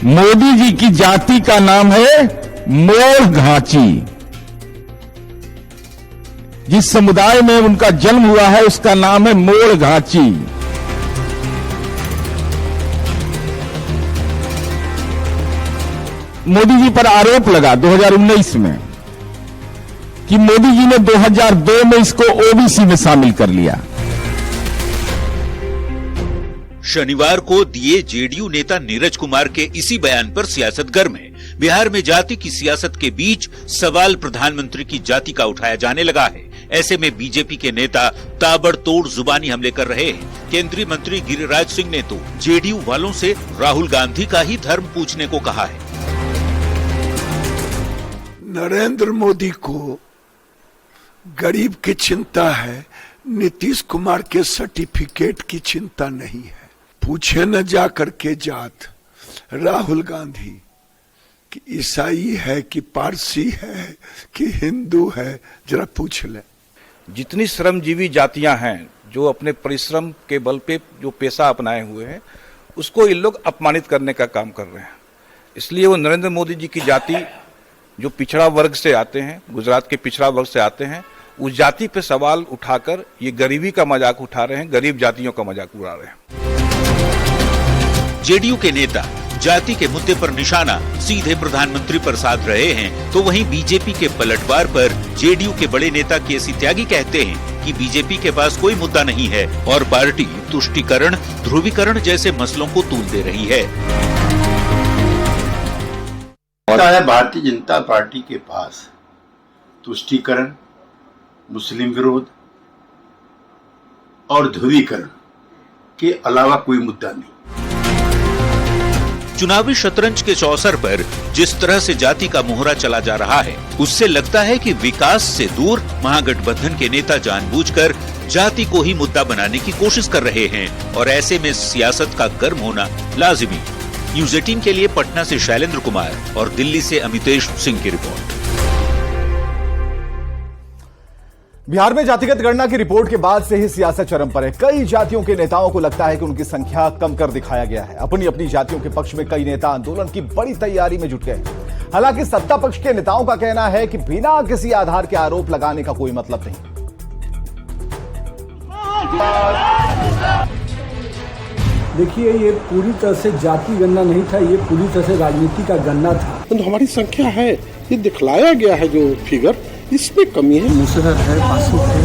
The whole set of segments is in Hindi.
मोदी जी की जाति का नाम है मोड़ घाची। जिस समुदाय में उनका जन्म हुआ है उसका नाम है मोड़ घाची। मोदी जी पर आरोप लगा 2019 में कि मोदी जी ने 2002 में इसको ओबीसी में शामिल कर लिया। शनिवार को दिए जेडीयू नेता नीरज कुमार के इसी बयान पर सियासत गर्म है। बिहार में जाति की सियासत के बीच सवाल प्रधानमंत्री की जाति का उठाया जाने लगा है। ऐसे में बीजेपी के नेता ताबड़तोड़ जुबानी हमले कर रहे हैं। केंद्रीय मंत्री गिरिराज सिंह ने तो जेडीयू वालों से राहुल गांधी का ही धर्म पूछने को कहा है। नरेंद्र मोदी को गरीब की चिंता है, नीतीश कुमार के सर्टिफिकेट की चिंता नहीं है। पूछे न जा करके जात राहुल गांधी कि ईसाई है कि पारसी है कि हिंदू है, जरा पूछ ले। जितनी श्रमजीवी जातियां हैं जो अपने परिश्रम के बल पे जो पेशा अपनाए हुए हैं, उसको इन लोग अपमानित करने का काम कर रहे हैं। इसलिए वो नरेंद्र मोदी जी की जाति जो पिछड़ा वर्ग से आते हैं, गुजरात के पिछड़ा वर्ग से आते हैं, उस जाति पे सवाल उठाकर ये गरीबी का मजाक उठा रहे हैं, गरीब जातियों का मजाक उड़ा रहे हैं। जेडीयू के नेता जाति के मुद्दे पर निशाना सीधे प्रधानमंत्री पर साध रहे हैं, तो वहीं बीजेपी के पलटवार पर जेडीयू के बड़े नेता केसी त्यागी कहते हैं कि बीजेपी के पास कोई मुद्दा नहीं है और पार्टी तुष्टीकरण, ध्रुवीकरण जैसे मसलों को तूल दे रही है। भारतीय जनता पार्टी के पास तुष्टीकरण, मुस्लिम विरोध और ध्रुवीकरण के अलावा कोई मुद्दा नहीं। चुनावी शतरंज के अवसर पर जिस तरह से जाति का मोहरा चला जा रहा है, उससे लगता है कि विकास से दूर महागठबंधन के नेता जानबूझकर जाति को ही मुद्दा बनाने की कोशिश कर रहे हैं और ऐसे में सियासत का गर्म होना लाजिमी। न्यूज़ 18 के लिए पटना से शैलेंद्र कुमार और दिल्ली से अमितेश सिंह की रिपोर्ट। बिहार में जातिगत गणना की रिपोर्ट के बाद से ही सियासत चरम पर है। कई जातियों के नेताओं को लगता है कि उनकी संख्या कम कर दिखाया गया है। अपनी अपनी जातियों के पक्ष में कई नेता आंदोलन की बड़ी तैयारी में जुट गए। हालांकि सत्ता पक्ष के नेताओं का कहना है कि बिना किसी आधार के आरोप लगाने का कोई मतलब नहीं। देखिए, ये पूरी तरह से जाति गणना नहीं था, ये पूरी तरह से राजनीति का गणना था। तो हमारी संख्या है, ये दिखलाया गया है जो फिगर, इसमें कमी है। मुसहर है, पासुक है,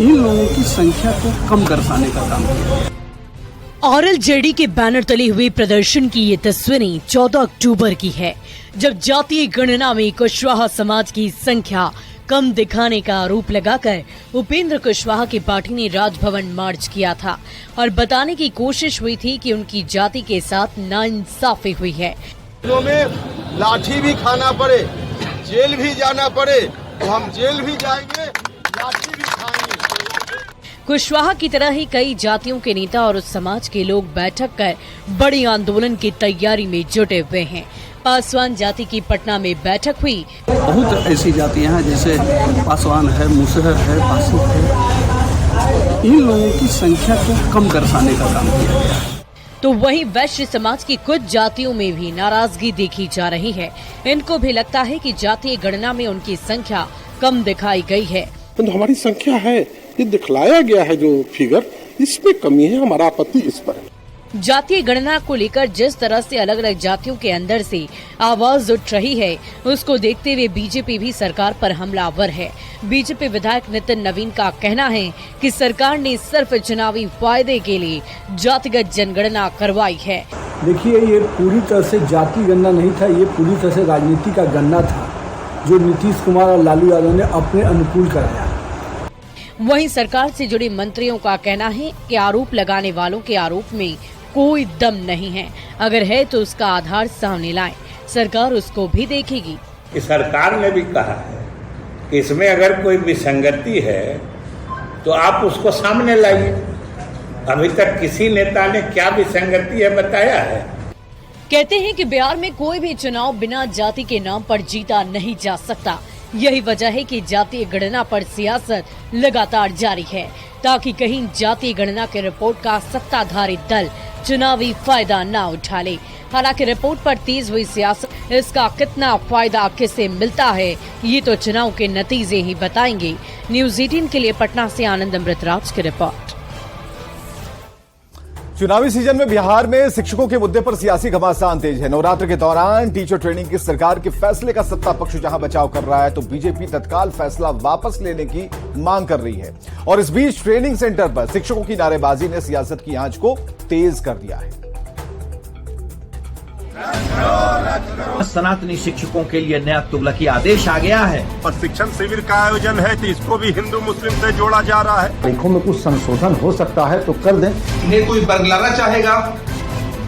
इन लोगों की संख्या को कम दर्शाने का काम किया। आरएलजेडी के बैनर तले हुए प्रदर्शन की ये तस्वीरें 14 अक्टूबर की है, जब जातीय गणना में कुशवाहा समाज की संख्या कम दिखाने का आरोप लगाकर उपेंद्र कुशवाहा की पार्टी ने राजभवन मार्च किया था और बताने की कोशिश हुई थी कि उनकी जाति के साथ नाइंसाफी हुई है। में लाठी भी खाना पड़े, जेल भी जाना पड़े तो हम जेल भी जाएंगे, लाठी भी खाएंगे। कुशवाहा की तरह ही कई जातियों के नेता और उस समाज के लोग बैठक कर बड़ी आंदोलन की तैयारी में जुटे हुए हैं। पासवान जाति की पटना में बैठक हुई। बहुत ऐसी जातियां हैं जैसे पासवान है, मुसहर है, पासुक है, इन लोगों की संख्या को कम दर्शाने का काम किया गया। तो वहीं वैश्य समाज की कुछ जातियों में भी नाराजगी देखी जा रही है। इनको भी लगता है कि जातीय गणना में उनकी संख्या कम दिखाई गई है। तो हमारी संख्या है, ये दिखलाया गया है जो फिगर, इसमें कमी है, हमारा आपत्ति इस पर है। जातीय गणना को लेकर जिस तरह से अलग अलग जातियों के अंदर से आवाज उठ रही है, उसको देखते हुए बीजेपी भी सरकार पर हमलावर है। बीजेपी विधायक नितिन नवीन का कहना है कि सरकार ने सिर्फ चुनावी फायदे के लिए जातिगत जनगणना करवाई है। देखिए, ये पूरी तरह से जाति गणना नहीं था, ये पूरी तरह से राजनीति का गणना था जो नीतीश कुमार और लालू यादव ने अपने अनुकूल कराया। वहीं सरकार से जुड़े मंत्रियों का कहना है कि आरोप लगाने वालों के आरोप में कोई दम नहीं है, अगर है तो उसका आधार सामने लाएं, सरकार उसको भी देखेगी। सरकार ने भी कहा है कि इसमें अगर कोई विसंगति है तो आप उसको सामने लाइए। अभी तक किसी नेता ने क्या विसंगति है बताया है? कहते हैं कि बिहार में कोई भी चुनाव बिना जाति के नाम पर जीता नहीं जा सकता। यही वजह है कि जातीय गणना पर सियासत लगातार जारी है, ताकि कहीं जातीय गणना के रिपोर्ट का सत्ताधारी दल चुनावी फायदा न उठा ले। हालांकि रिपोर्ट पर तेज हुई सियासत, इसका कितना फायदा किसे मिलता है ये तो चुनाव के नतीजे ही बताएंगे। न्यूज 18 के लिए पटना से आनंद अमृतराज की रिपोर्ट। चुनावी सीजन में बिहार में शिक्षकों के मुद्दे पर सियासी घमासान तेज है। नवरात्र के दौरान टीचर ट्रेनिंग की सरकार के फैसले का सत्ता पक्ष जहां बचाव कर रहा है, तो बीजेपी तत्काल फैसला वापस लेने की मांग कर रही है। और इस बीच ट्रेनिंग सेंटर पर शिक्षकों की नारेबाजी ने सियासत की आंच को तेज कर दिया है। सनातनी शिक्षकों के लिए नया तुगलकी आदेश आ गया है। प्रशिक्षण शिविर का आयोजन है तो इसको भी हिंदू मुस्लिम से जोड़ा जा रहा है। तारीखों में कुछ संशोधन हो सकता है तो कर दें। इन्हें कोई बरगलाना चाहेगा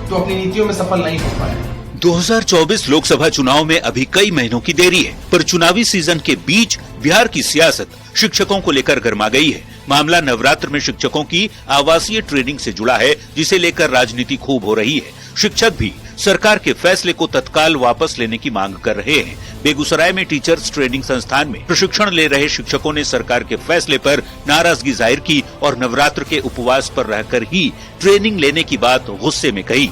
तो अपनी नीतियों में सफल नहीं हो पाएगा। 2024 लोकसभा चुनाव में अभी कई महीनों की देरी है, पर चुनावी सीजन के बीच बिहार की सियासत शिक्षकों को लेकर गर्मा गई है। मामला नवरात्र में शिक्षकों की आवासीय ट्रेनिंग से जुड़ा है, जिसे लेकर राजनीति खूब हो रही है। शिक्षक भी सरकार के फैसले को तत्काल वापस लेने की मांग कर रहे हैं। बेगूसराय में टीचर्स ट्रेनिंग संस्थान में प्रशिक्षण ले रहे शिक्षकों ने सरकार के फैसले पर नाराजगी जाहिर की और नवरात्र के उपवास पर रहकर ही ट्रेनिंग लेने की बात गुस्से में कही।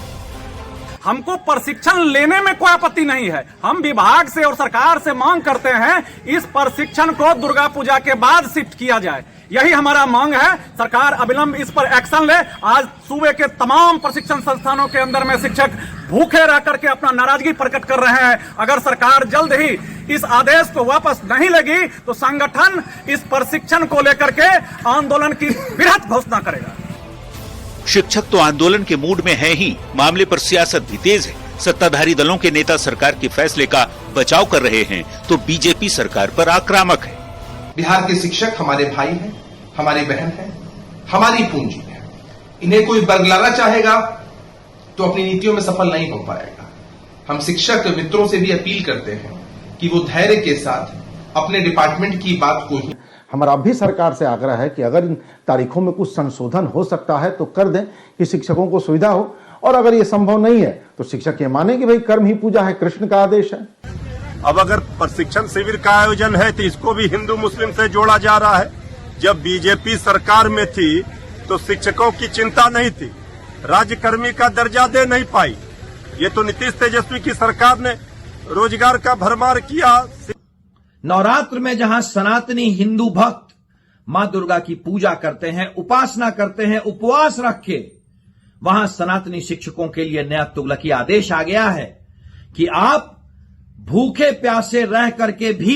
हमको प्रशिक्षण लेने में कोई आपत्ति नहीं है। हम विभाग से और सरकार से मांग करते हैं इस प्रशिक्षण को दुर्गा पूजा के बाद शिफ्ट किया जाए। यही हमारा मांग है। सरकार अविलंब इस पर एक्शन ले। आज सूबे के तमाम प्रशिक्षण संस्थानों के अंदर में शिक्षक भूखे रह करके अपना नाराजगी प्रकट कर रहे हैं। अगर सरकार जल्द ही इस आदेश को वापस नहीं लेगी तो संगठन इस प्रशिक्षण को लेकर के आंदोलन की बृहत घोषणा करेगा। शिक्षक तो आंदोलन के मूड में है ही, मामले पर सियासत भी तेज है। सत्ताधारी दलों के नेता सरकार के फैसले का बचाव कर रहे हैं तो बीजेपी सरकार पर आक्रामक है। बिहार के शिक्षक हमारे भाई हैं, हमारी बहन हैं, हमारी पूंजी है। इन्हें कोई बरगलाना चाहेगा तो अपनी नीतियों में सफल नहीं हो पाएगा। हम शिक्षक मित्रों से भी अपील करते हैं कि वो धैर्य के साथ अपने डिपार्टमेंट की बात को ही। हमारा भी सरकार से आग्रह है कि अगर इन तारीखों में कुछ संशोधन हो सकता है तो कर दें कि शिक्षकों को सुविधा हो, और अगर ये संभव नहीं है तो शिक्षक ये माने कि भाई कर्म ही पूजा है, कृष्ण का आदेश है। अब अगर प्रशिक्षण शिविर का आयोजन है तो इसको भी हिंदू मुस्लिम से जोड़ा जा रहा है। जब बीजेपी सरकार में थी तो शिक्षकों की चिंता नहीं थी, राज्यकर्मी का दर्जा दे नहीं पाई। ये तो नीतीश तेजस्वी की सरकार ने रोजगार का भरमार किया। नवरात्र में जहां सनातनी हिंदू भक्त मां दुर्गा की पूजा करते हैं, उपासना करते हैं, उपवास रख के, वहां सनातनी शिक्षकों के लिए नया तुगलकी आदेश आ गया है कि आप भूखे प्यासे रह करके भी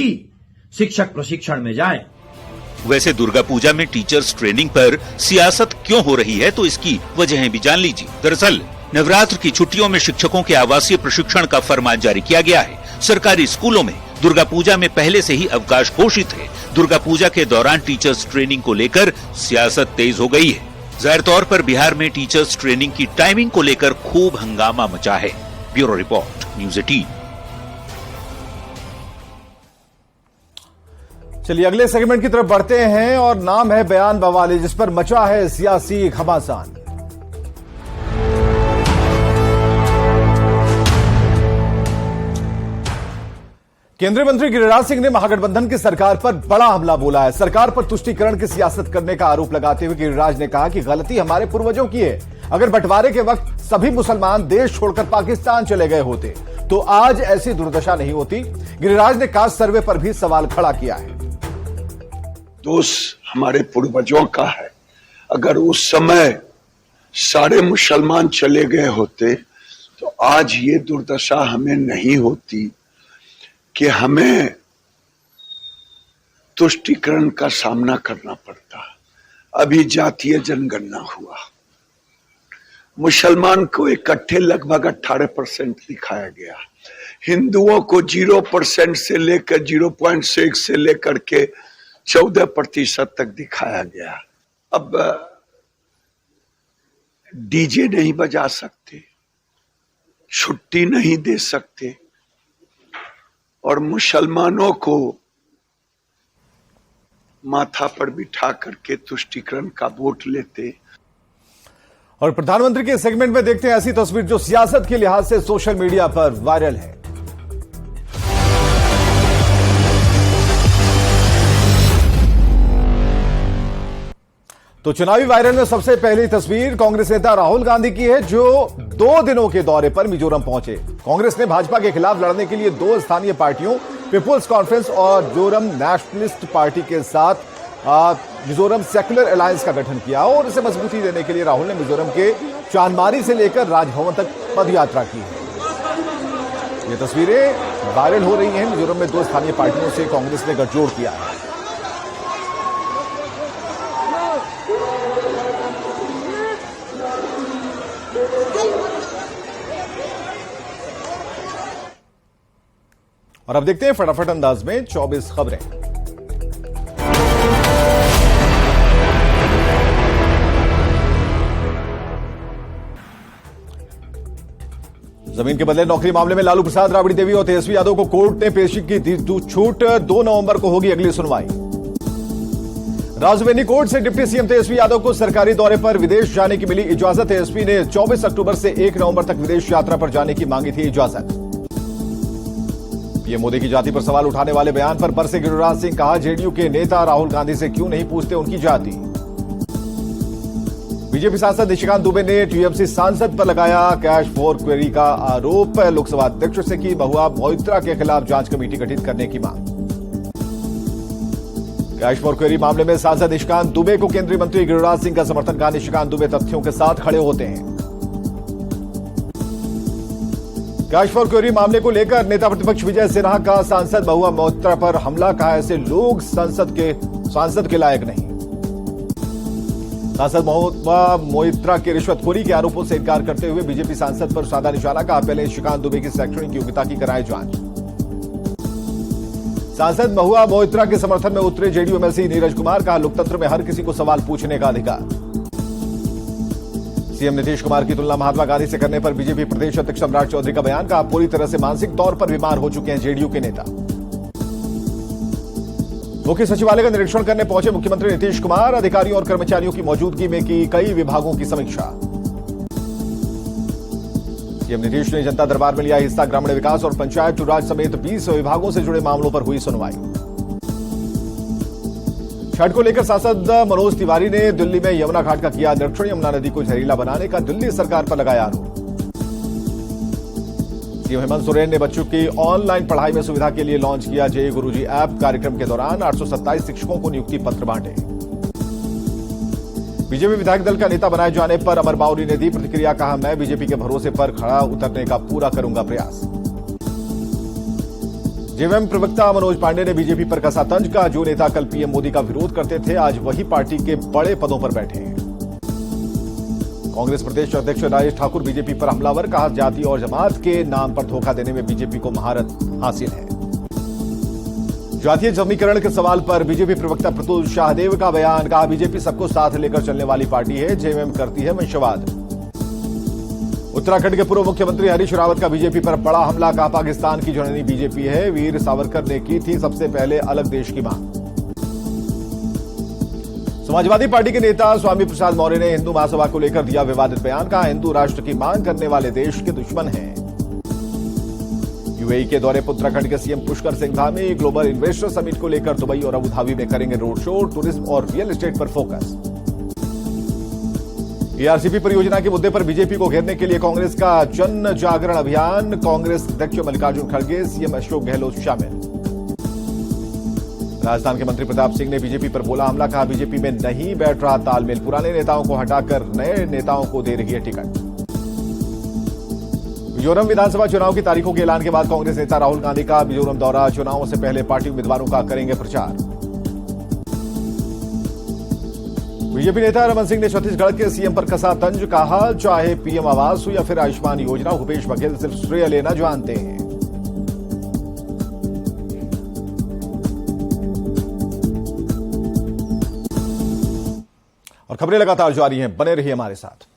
शिक्षक प्रशिक्षण में जाएं। वैसे दुर्गा पूजा में टीचर्स ट्रेनिंग पर सियासत क्यों हो रही है तो इसकी वजहें भी जान लीजिए। दरअसल नवरात्र की छुट्टियों में शिक्षकों के आवासीय प्रशिक्षण का फरमान जारी किया गया है। सरकारी स्कूलों में दुर्गा पूजा में पहले से ही अवकाश घोषित है। दुर्गा पूजा के दौरान टीचर्स ट्रेनिंग को लेकर सियासत तेज हो गई है। जाहिर तौर पर बिहार में टीचर्स ट्रेनिंग की टाइमिंग को लेकर खूब हंगामा मचा है। Bureau report, news 18। चलिए अगले सेगमेंट की तरफ बढ़ते हैं और नाम है बयान बवाली, जिस पर मचा है सियासी घमासान। केंद्रीय मंत्री गिरिराज सिंह ने महागठबंधन की सरकार पर बड़ा हमला बोला है। सरकार पर तुष्टीकरण की सियासत करने का आरोप लगाते हुए गिरिराज ने कहा कि गलती हमारे पूर्वजों की है। अगर बंटवारे के वक्त सभी मुसलमान देश छोड़कर पाकिस्तान चले गए होते तो आज ऐसी दुर्दशा नहीं होती। गिरिराज ने कास्ट सर्वे पर भी सवाल खड़ा किया है। दोष हमारे पूर्वजों का है। अगर उस समय सारे मुसलमान चले गए होते तो आज ये दुर्दशा हमें नहीं होती कि हमें तुष्टीकरण का सामना करना पड़ता। अभी जातीय जनगणना हुआ, मुसलमान को इकट्ठे लगभग 18% दिखाया गया, हिंदुओं को 0% से लेकर 0.6 से लेकर के 14% तक दिखाया गया। अब डीजे नहीं बजा सकते, छुट्टी नहीं दे सकते और मुसलमानों को माथा पर बिठा करके तुष्टीकरण का वोट लेते। और प्रधानमंत्री के सेगमेंट में देखते हैं ऐसी तस्वीर जो सियासत के लिहाज से सोशल मीडिया पर वायरल है। तो चुनावी वायरल में सबसे पहली तस्वीर कांग्रेस नेता राहुल गांधी की है, जो 2 दिनों के दौरे पर मिजोरम पहुंचे। कांग्रेस ने भाजपा के खिलाफ लड़ने के लिए 2 स्थानीय पार्टियों पीपुल्स कॉन्फ्रेंस और मिजोरम नेशनलिस्ट पार्टी के साथ मिजोरम सेक्युलर अलायंस का गठन किया और इसे मजबूती देने के लिए राहुल ने मिजोरम के चांदमारी से लेकर राजभवन तक पदयात्रा की है। ये तस्वीरें वायरल हो रही हैं। मिजोरम में 2 स्थानीय पार्टियों से कांग्रेस ने गठजोड़ किया है। और अब देखते हैं फटाफट अंदाज में 24 खबरें। जमीन के बदले नौकरी मामले में लालू प्रसाद, राबड़ी देवी और तेजस्वी यादव को कोर्ट ने पेशी की दी छूट। 2 नवंबर को होगी अगली सुनवाई। राजधानी कोर्ट से डिप्टी सीएम तेजस्वी यादव को सरकारी दौरे पर विदेश जाने की मिली इजाजत। तेजस्वी ने 24 अक्टूबर से 1 नवंबर तक विदेश यात्रा पर जाने की मांगी थी इजाजत। पीएम मोदी की जाति पर सवाल उठाने वाले बयान पर बरसे गिरिराज सिंह, कहा जेडीयू के नेता राहुल गांधी से क्यों नहीं पूछते उनकी जाति। बीजेपी सांसद निशिकांत दुबे ने टीएमसी सांसद पर लगाया कैश फॉर क्वेरी का आरोप। लोकसभा अध्यक्ष से की महुआ मोइत्रा के खिलाफ जांच कमेटी गठित करने की मांग। कैश फॉर क्वेरी मामले में सांसद निशिकांत दुबे को केंद्रीय मंत्री गिरिराज सिंह का समर्थन का। निशिकांत दुबे तथ्यों के साथ खड़े होते हैं। कैश फॉर क्वेरी मामले को लेकर नेता प्रतिपक्ष विजय सिन्हा का सांसद महुआ मोइत्रा पर हमला, कहा ऐसे लोग सांसद के लायक नहीं। सांसद महुआ मोइत्रा के रिश्वतखोरी के आरोपों से इनकार करते हुए बीजेपी सांसद पर साधा निशाना, कहा पहले निशिकांत दुबे की शैक्षणिक योग्यता की कराए जांच। सांसद महुआ मोइत्रा के समर्थन में उतरे जेडीयू एमएलसी नीरज कुमार, कहा लोकतंत्र में हर किसी को सवाल पूछने का अधिकार। सीएम नीतीश कुमार की तुलना महात्मा गांधी से करने पर बीजेपी प्रदेश अध्यक्ष सम्राट चौधरी का बयान, कहा पूरी तरह से मानसिक तौर पर बीमार हो चुके हैं जेडीयू के नेता। मुख्य सचिवालय का निरीक्षण करने पहुंचे मुख्यमंत्री नीतीश कुमार, अधिकारियों और कर्मचारियों की मौजूदगी में की कई विभागों की समीक्षा। सीएम नीतीश ने जनता दरबार में लिया हिस्सा। ग्रामीण विकास और पंचायत राज समेत 20 विभागों से जुड़े मामलों पर हुई सुनवाई। छठ को लेकर सांसद मनोज तिवारी ने दिल्ली में यमुना घाट का किया निरीक्षण। यमुना नदी को जहरीला बनाने का दिल्ली सरकार पर लगाया आरोप। सीएम हेमंत सोरेन ने बच्चों की ऑनलाइन पढ़ाई में सुविधा के लिए लॉन्च किया जय गुरुजी ऐप। कार्यक्रम के दौरान 827 शिक्षकों को नियुक्ति पत्र बांटे। बीजेपी विधायक दल का नेता बनाए जाने पर अमर बाउरी ने दी प्रतिक्रिया, कहा मैं बीजेपी के भरोसे पर खड़ा उतरने का पूरा करूंगा प्रयास। जेएमएम प्रवक्ता मनोज पांडे ने बीजेपी पर कसा तंज, का जो नेता कल पीएम मोदी का विरोध करते थे आज वही पार्टी के बड़े पदों पर बैठे हैं। कांग्रेस प्रदेश अध्यक्ष राजेश ठाकुर बीजेपी पर हमलावर, कहा जाति और जमात के नाम पर धोखा देने में बीजेपी को महारत हासिल है। जातीय समीकरण के सवाल पर बीजेपी प्रवक्ता प्रतुल शाहदेव का बयान, कहा बीजेपी सबको साथ लेकर चलने वाली पार्टी है, जेएमएम करती है वंशवाद। उत्तराखंड के पूर्व मुख्यमंत्री हरीश रावत का बीजेपी पर बड़ा हमला, कहा पाकिस्तान की जननी बीजेपी है, वीर सावरकर ने की थी सबसे पहले अलग देश की मांग। समाजवादी पार्टी के नेता स्वामी प्रसाद मौर्य ने हिंदू महासभा को लेकर दिया विवादित बयान, कहा हिंदू राष्ट्र की मांग करने वाले देश के दुश्मन हैं। यूएई के दौरे पर उत्तराखंड के CM Pushkar Singh Dhami global investor summit को लेकर दुबई और अबू धाबी में करेंगे रोड शो। टूरिज्म और रियल एस्टेट पर फोकस। एआरसीपी परियोजना के मुद्दे पर बीजेपी को घेरने के लिए कांग्रेस का जन जागरण अभियान। कांग्रेस अध्यक्ष मल्लिकार्जुन खड़गे, सीएम अशोक गहलोत शामिल। राजस्थान के मंत्री प्रताप सिंह ने बीजेपी पर बोला हमला, कहा बीजेपी में नहीं बैठ रहा तालमेल, पुराने नेताओं को हटाकर नए नेताओं को दे रही है टिकट। मिजोरम विधानसभा चुनाव की तारीखों के ऐलान के बाद कांग्रेस नेता राहुल गांधी का मिजोरम दौरा। चुनावों से पहले पार्टी उम्मीदवारों का करेंगे प्रचार। बीजेपी नेता रमन सिंह ने छत्तीसगढ़ के सीएम पर कसा तंज, कहा चाहे पीएम आवास हो या फिर आयुष्मान योजना, भूपेश बघेल सिर्फ श्रेय लेना जानते हैं। और खबरें लगातार जारी हैं, बने रहिए हमारे साथ।